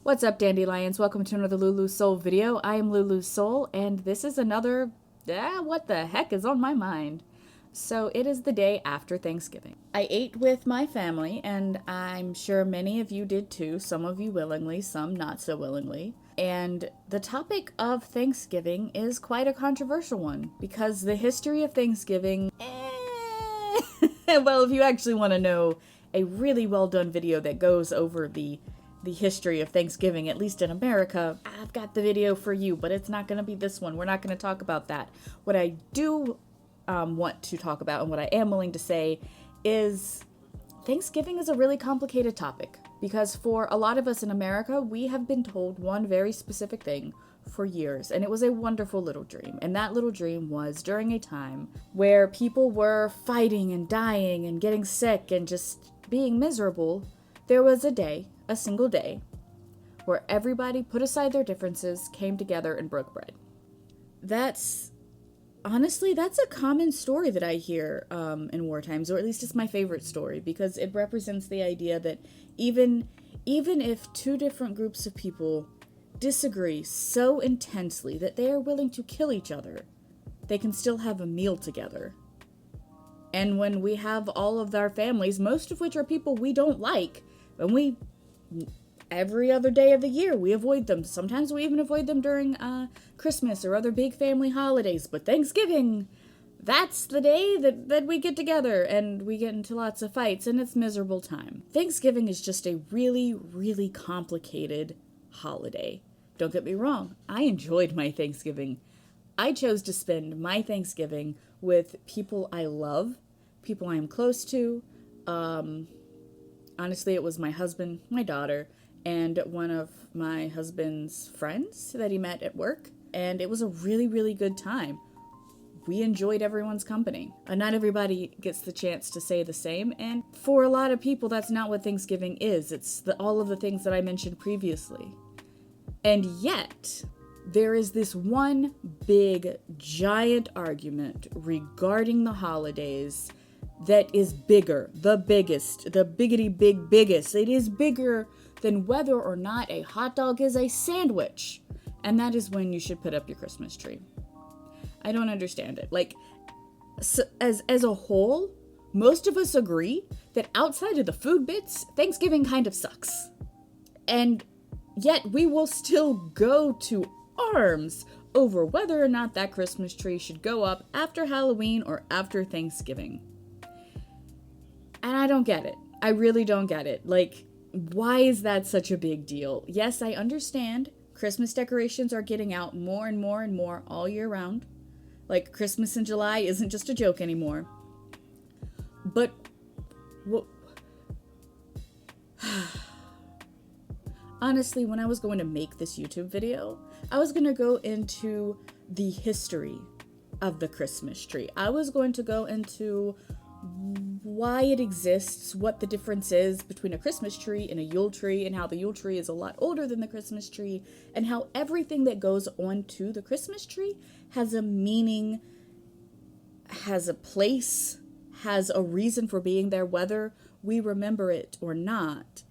What's up, Dandelions? Welcome to another Luulu Soul video. I am Luulu Soul, and this is another, what the heck is on my mind? So it is the day after Thanksgiving. I ate with my family, and I'm sure many of you did too, some of you willingly, some not so willingly. And the topic of Thanksgiving is quite a controversial one, because the history of Thanksgiving, well, if you actually want to know a really well done video that goes over the history of Thanksgiving, at least in America, I've got the video for you, but it's not going to be this one. We're not going to talk about that. What I do want to talk about, and what I am willing to say, is Thanksgiving is a really complicated topic, because for a lot of us in America, we have been told one very specific thing for years, and it was a wonderful little dream. And that little dream was during a time where people were fighting and dying and getting sick and just being miserable, there was a single day, where everybody put aside their differences, came together, and broke bread. That's a common story that I hear in war times, or at least it's my favorite story, because it represents the idea that even if two different groups of people disagree so intensely that they are willing to kill each other, they can still have a meal together. And when we have all of our families, most of which are people we don't like, and every other day of the year, we avoid them. Sometimes we even avoid them during Christmas or other big family holidays. But Thanksgiving, that's the day that we get together and we get into lots of fights, and it's miserable time. Thanksgiving is just a really, really complicated holiday. Don't get me wrong, I enjoyed my Thanksgiving. I chose to spend my Thanksgiving with people I love, people I am close to. Honestly, it was my husband, my daughter, and one of my husband's friends that he met at work. And it was a really, really good time. We enjoyed everyone's company. And not everybody gets the chance to say the same. And for a lot of people, that's not what Thanksgiving is. It's all of the things that I mentioned previously. And yet, there is this one big, giant argument regarding the holidays that is bigger, the biggest, the biggity big biggest. It is bigger than whether or not a hot dog is a sandwich. And that is when you should put up your Christmas tree. I don't understand it. So as a whole, most of us agree that outside of the food bits, Thanksgiving kind of sucks. And yet we will still go to arms over whether or not that Christmas tree should go up after Halloween or after Thanksgiving. And I don't get it. I really don't get it. Why is that such a big deal? Yes, I understand Christmas decorations are getting out more and more and more all year round. Christmas in July isn't just a joke anymore. But honestly, when I was going to make this YouTube video, I was going to go into the history of the Christmas tree. I was going to go into why it exists, what the difference is between a Christmas tree and a Yule tree, and how the Yule tree is a lot older than the Christmas tree, and how everything that goes onto the Christmas tree has a meaning, has a place, has a reason for being there, whether we remember it or not.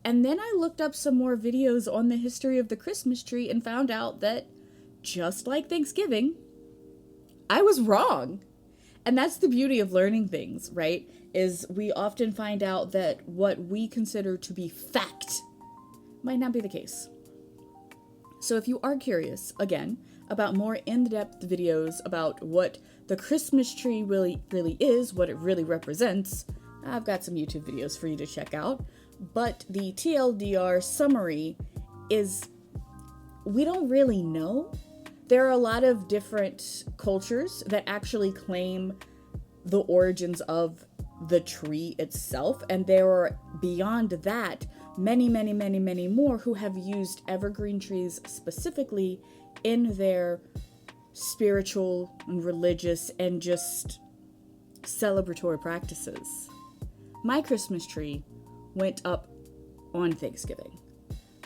And then I looked up some more videos on the history of the Christmas tree and found out that, just like Thanksgiving, I was wrong. And that's the beauty of learning things, right? Is we often find out that what we consider to be fact might not be the case. So if you are curious, again, about more in-depth videos about what the Christmas tree really is, what it really represents, I've got some YouTube videos for you to check out. But the TLDR summary is, we don't really know. There are a lot of different cultures that actually claim the origins of the tree itself, and there are, beyond that, many, many, many, many more who have used evergreen trees specifically in their spiritual and religious and just celebratory practices. My Christmas tree went up on Thanksgiving,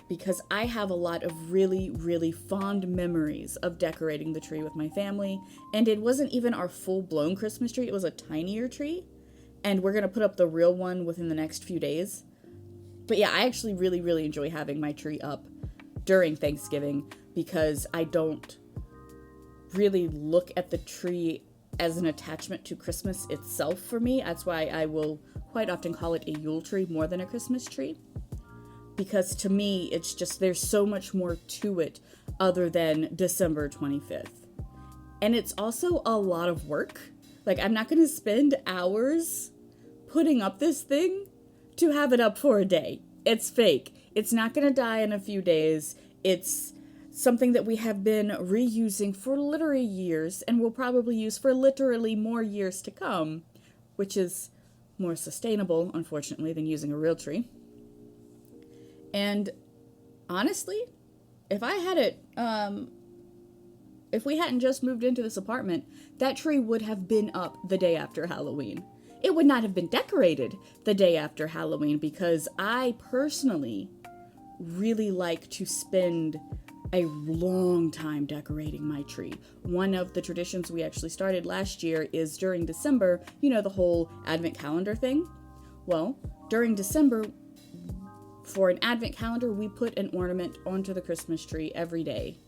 because I have a lot of really, really fond memories of decorating the tree with my family. And it wasn't even our full-blown Christmas tree. It was a tinier tree. And we're going to put up the real one within the next few days. But yeah, I actually really, really enjoy having my tree up during Thanksgiving because I don't really look at the tree as an attachment to Christmas itself for me. That's why I will quite often call it a Yule tree more than a Christmas tree. Because to me, it's just, there's so much more to it other than December 25th. And it's also a lot of work. Like, I'm not going to spend hours putting up this thing to have it up for a day. It's fake. It's not going to die in a few days. It's something that we have been reusing for literally years and will probably use for literally more years to come, which is more sustainable, unfortunately, than using a real tree. And honestly, if I had it, if we hadn't just moved into this apartment, that tree would have been up the day after Halloween. It would not have been decorated the day after Halloween because I personally really like to spend a long time decorating my tree. One of the traditions we actually started last year is during December, you know, the whole advent calendar thing. Well, during December, for an advent calendar, we put an ornament onto the Christmas tree every day.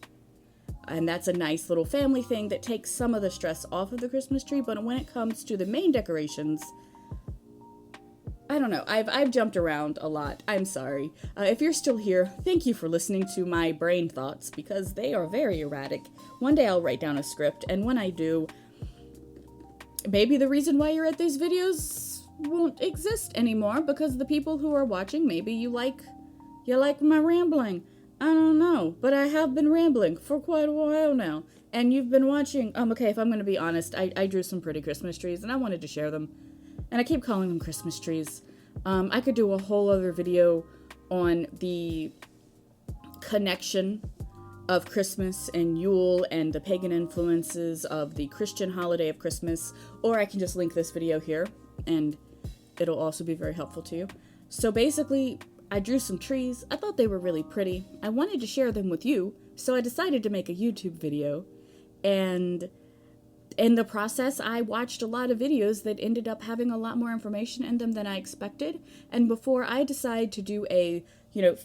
And that's a nice little family thing that takes some of the stress off of the Christmas tree. But when it comes to the main decorations, I don't know. I've jumped around a lot. I'm sorry. If you're still here, thank you for listening to my brain thoughts because they are very erratic. One day I'll write down a script, and when I do, maybe the reason why you're at these videos won't exist anymore because the people who are watching, maybe you like my rambling. I don't know, but I have been rambling for quite a while now. And you've been watching, okay, if I'm going to be honest, I drew some pretty Christmas trees and I wanted to share them. And I keep calling them Christmas trees. I could do a whole other video on the connection of Christmas and Yule and the pagan influences of the Christian holiday of Christmas, or I can just link this video here and it'll also be very helpful to you. So basically, I drew some trees. I thought they were really pretty. I wanted to share them with you, so I decided to make a YouTube video. And in the process, I watched a lot of videos that ended up having a lot more information in them than I expected. And before I decide to do a,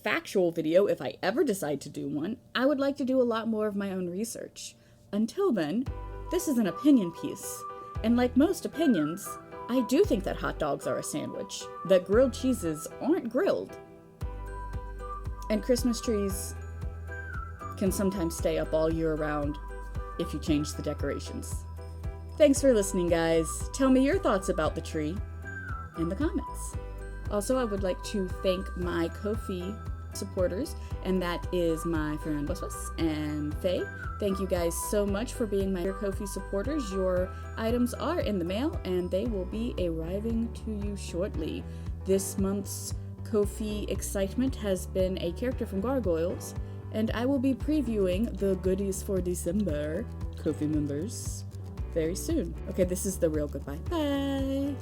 factual video, if I ever decide to do one, I would like to do a lot more of my own research. Until then, this is an opinion piece. And like most opinions, I do think that hot dogs are a sandwich, that grilled cheeses aren't grilled. And Christmas trees can sometimes stay up all year round if you change the decorations. Thanks for listening, guys. Tell me your thoughts about the tree in the comments. Also, I would like to thank my Ko-fi supporters, and that is my friend Waswas and Faye. Thank you guys so much for being my Ko-fi supporters. Your items are in the mail, and they will be arriving to you shortly. This month's Ko-fi excitement has been a character from Gargoyles, and I will be previewing the goodies for December, Ko-fi members, very soon. Okay, this is the real goodbye. Bye!